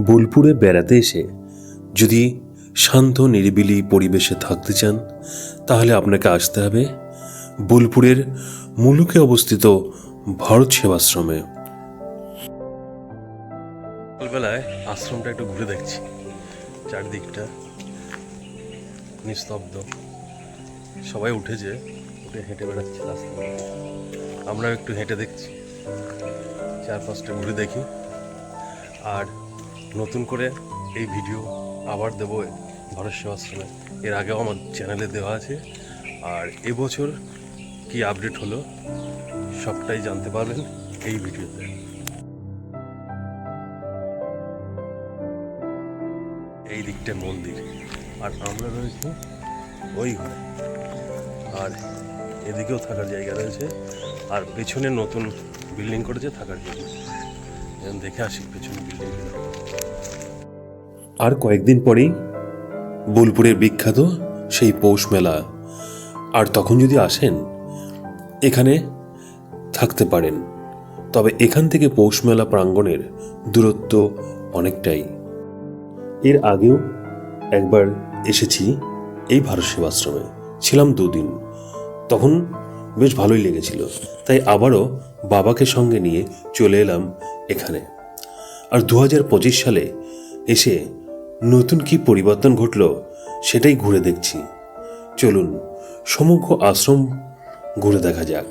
বোলপুরে বেড়াতে এসে যদি শান্ত নিরিবিলি পরিবেশে থাকতে চান তাহলে আপনাকে আসতে হবে বোলপুরের মুলুকে অবস্থিত ভারত সেবাশ্রমে। সকালবেলায় আশ্রমটা একটু ঘুরে দেখছি, চারদিকটা নিস্তব্ধ, সবাই উঠে হেঁটে বেড়াচ্ছে রাস্তায়, আমরাও একটু হেঁটে দেখছি, চারপাশটা ঘুরে দেখি। আর নতুন করে এই ভিডিও আবার দেবো ভারত সেবাশ্রমে, এর আগেও আমার চ্যানেলে দেওয়া আছে। আর এবছর কি আপডেট হলো সবটাই জানতে পারবেন এই ভিডিওতে। এই দিকটা মন্দির, আর আমরা রয়েছি ওই ঘরে, আর এদিকেও থাকার জায়গা রয়েছে, আর পেছনে নতুন বিল্ডিং করেছে থাকার জন্য। দেখে আসি পেছনে বিল্ডিং। আর কয়েকদিন পরেই বোলপুরের বিখ্যাত সেই পৌষ মেলা, আর তখন যদি আসেন এখানে থাকতে পারেন, তবে এখান থেকে পৌষ মেলা প্রাঙ্গণের দূরত্ব অনেকটাই। এর আগেও একবার এসেছি এই ভারত সেবাশ্রমে, ছিলাম 2 দিন, তখন বেশ ভালোই লেগেছিল, তাই আবারও বাবাকে সঙ্গে নিয়ে চলে এলাম এখানে। আর 2025 সালে এসে নতুন কি পরিবর্তন ঘটল সেটাই ঘুরে দেখছি। চলুন সমগ্র আশ্রম ঘুরে দেখা যাক।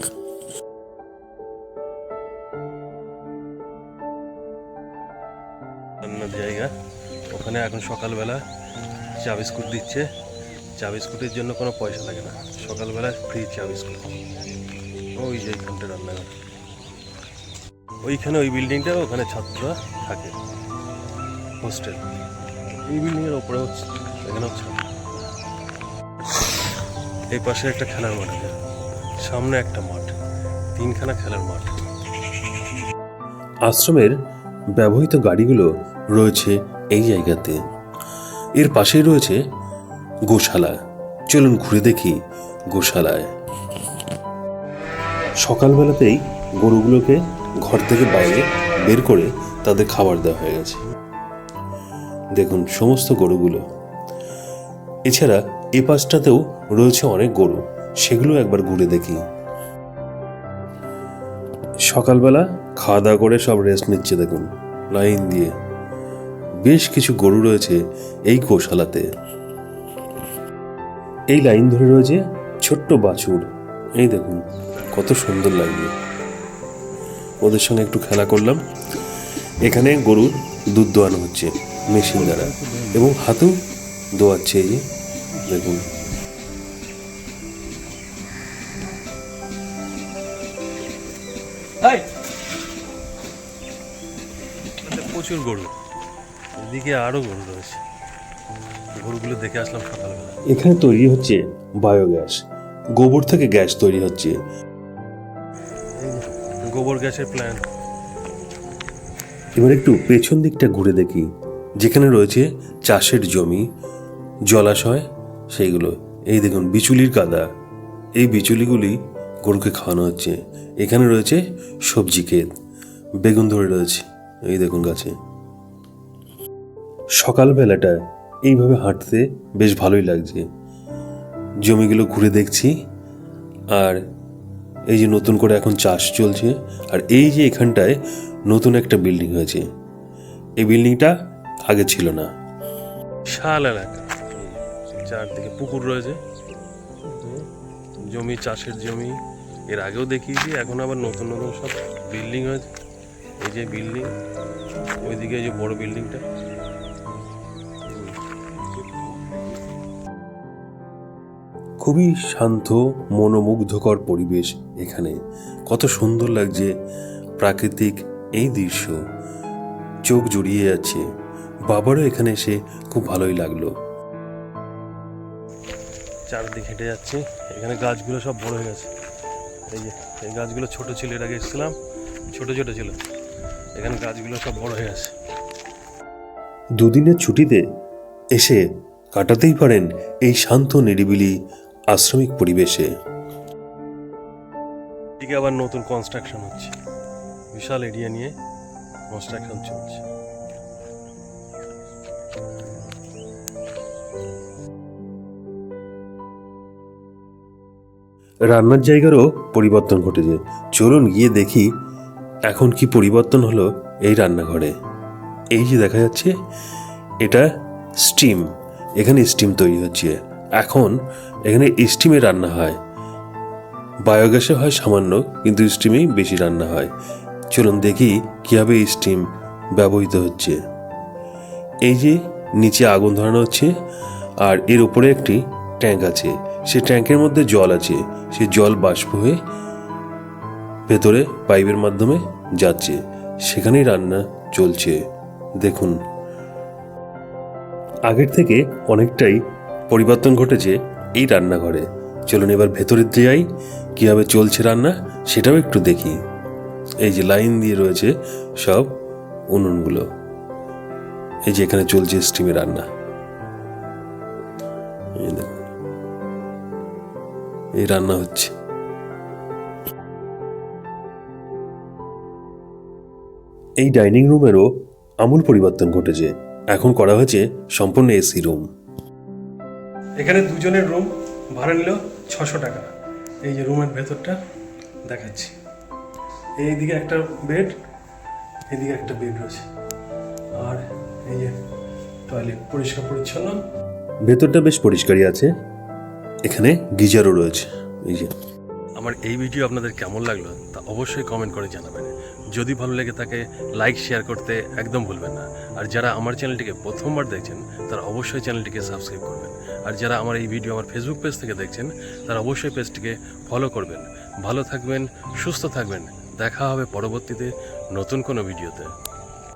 জায়গা, ওখানে এখন সকালবেলা চা বিস্কুট দিচ্ছে, চা বিস্কুটের জন্য কোনো পয়সা লাগে না, সকালবেলা ফ্রি চা বিস্কুট। ওই যে এইখানটা রান্নাঘর, ওইখানে ওই বিল্ডিংটা, ওখানে ছাত্ররা থাকে, হোস্টেল। এই বিল্ডিংয়ের ওপরে হচ্ছে, এখানে হচ্ছে এই পাশে একটা খেলার মাঠ আছে, সামনে একটা মাঠ, 3খানা খেলার মাঠ। আশ্রমের ব্যবহৃত গাড়িগুলো রয়েছে এই জায়গাতে, এর পাশেই রয়েছে গোশালা। চলুন ঘুরে দেখি গোশালায়। সকালবেলাতেই গরুগুলোকে ঘর থেকে বাইরে বের করে তাদের খাবার দেওয়া হয়ে গেছে। দেখুন সমস্ত গরুগুলো। এছাড়া এ পাশটাতেও রয়েছে অনেক গরু, সেগুলো একবার ঘুরে দেখি। সকালবেলা খাওয়া দাওয়া করে সব রেস্ট নিচ্ছে, দেখুন লাইন দিয়ে বেশ কিছু গরু রয়েছে এই গোশালাতে। এই লাইন ধরে রয়েছে ছোট্ট বাছুর, এই দেখুন কত সুন্দর লাগবে। ওদের সঙ্গে একটু খেলা করলাম। এখানে গরুর দুধ দোয়ানো হচ্ছে মেশিন দ্বারা, এবং হাতেও দোয়াচ্ছে, এই যে দেখুন। প্রচুর গরু, এদিকে আরো গরু রয়েছে, গরুগুলো দেখে আসলাম সকালবেলা। এখানে তৈরি হচ্ছে বায়োগ্যাস, গোবর থেকে গ্যাস তৈরি হচ্ছে, গোবর গ্যাসের প্ল্যান্ট। এবার একটু পেছন দিকটা ঘুরে দেখি, যেখানে রয়েছে চাষের জমি, জলাশয়, সেইগুলো। এই দেখুন বিচুলির কাদা, এই বিচুলিগুলি গরুকে খাওয়ানো হচ্ছে। এখানে রয়েছে সবজি ক্ষেত, বেগুন ধরে রয়েছে, এই দেখুন গাছে। সকালবেলাটা এইভাবে হাঁটতে বেশ ভালোই লাগছে, জমিগুলো ঘুরে দেখছি। আর এই যে নতুন করে এখন চাষ চলছে, আর এই যে এখানটায় নতুন একটা বিল্ডিং হয়েছে, এই বিল্ডিংটা আগে ছিল না। শাল এলাকা, চারদিকে পুকুর রয়েছে, জমি, চাষের জমি। এর আগেও দেখিয়েছি, এখন আবার নতুন নতুন সব বিল্ডিং হয়েছে। এই যে বিল্ডিং, ওইদিকে এই যে বড় বিল্ডিংটা। খুবই শান্ত মনোমুগ্ধকর পরিবেশ এখানে, কত সুন্দর লাগছে প্রাকৃতিক এই দৃশ্য, চোখ জুড়িয়ে যাচ্ছে। বাবারও এখানে এসে খুব ভালোই লাগলো। চারদিকে হেঁটে যাচ্ছি, এখানে গাছগুলো সব বড় হয়ে গেছে। এই যে এই গাছগুলো ছোট ছিল, এর আগে এসেছিলাম ছোট ছোট ছিল, এখানে গাছগুলো সব বড় হয়ে গেছে। 2 দিনের ছুটিতে এসে কাটাতেই পারেন এই শান্ত নিরিবিলি আশ্রমিক পরিবেশে। এদিকে আবার নতুন কনস্ট্রাকশন হচ্ছে, বিশাল এরিয়া নিয়ে কনস্ট্রাকশন চলছে। রান্নার জায়গারও পরিবর্তন ঘটেছে। চলুন গিয়ে দেখি এখন কি পরিবর্তন হলো এই রান্নাঘরে। এই যে দেখা যাচ্ছে এটা স্টিম, এখানে স্টিম তৈরি হচ্ছে। এখন এখানে স্টিমে রান্না হয়, বায়োগ্যাসে হয় সামান্য, কিন্তু স্টিমেই বেশি রান্না হয়। চলুন দেখি কীভাবে স্টিম ব্যবহৃত হচ্ছে। এই যে নিচে আগুন ধরানো হচ্ছে, আর এর উপরে একটি ট্যাঙ্ক আছে, সেই ট্যাঙ্কের মধ্যে জল আছে, সেই জল বাষ্প হয়ে ভেতরে পাইপের মাধ্যমে যাচ্ছে, সেখানেই রান্না চলছে। দেখুন আগের থেকে অনেকটাই পরিবর্তন ঘটেছে এই রান্নাঘরে। চলুন এবার ভেতরে যাই, কীভাবে চলছে রান্না সেটাও একটু দেখি। এই যে লাইন দিয়ে রয়েছে সব উনুনগুলো, এই যে এখানে চলছে স্টিমে রান্না। এই দেখুন, এই রান্না হচ্ছে। এই ডাইনিং রুমেরও আমূল পরিবর্তন ঘটেছে, এখন করা হয়েছে সম্পূর্ণ এসি রুম। এখানে দুজনের রুম ভাড়া নিল 600 টাকা। এই যে রুমের ভেতরটা দেখাচ্ছি, এইদিকে একটা বেড, এদিকে একটা বেড রয়েছে, আর এই যে টয়লেট পরিষ্কার পরিচ্ছন্ন। ভেতরটা বেশ পরিষ্কারই আছে, এখানে গিজারও রয়েছে। এই যে আমার এই ভিডিও আপনাদের কেমন লাগলো তা অবশ্যই কমেন্ট করে জানাবেন। যদি ভালো লেগে থাকে লাইক শেয়ার করতে একদম ভুলবেন না। আর যারা আমার চ্যানেলটিকে প্রথমবার দেখছেন তারা অবশ্যই চ্যানেলটিকে সাবস্ক্রাইব করবেন। আর যারা আমার এই ভিডিও আমার ফেসবুক পেজ থেকে দেখছেন তারা অবশ্যই পেজটিকে ফলো করবেন। ভালো থাকবেন, সুস্থ থাকবেন, দেখা হবে পরবর্তীতে নতুন কোনো ভিডিওতে।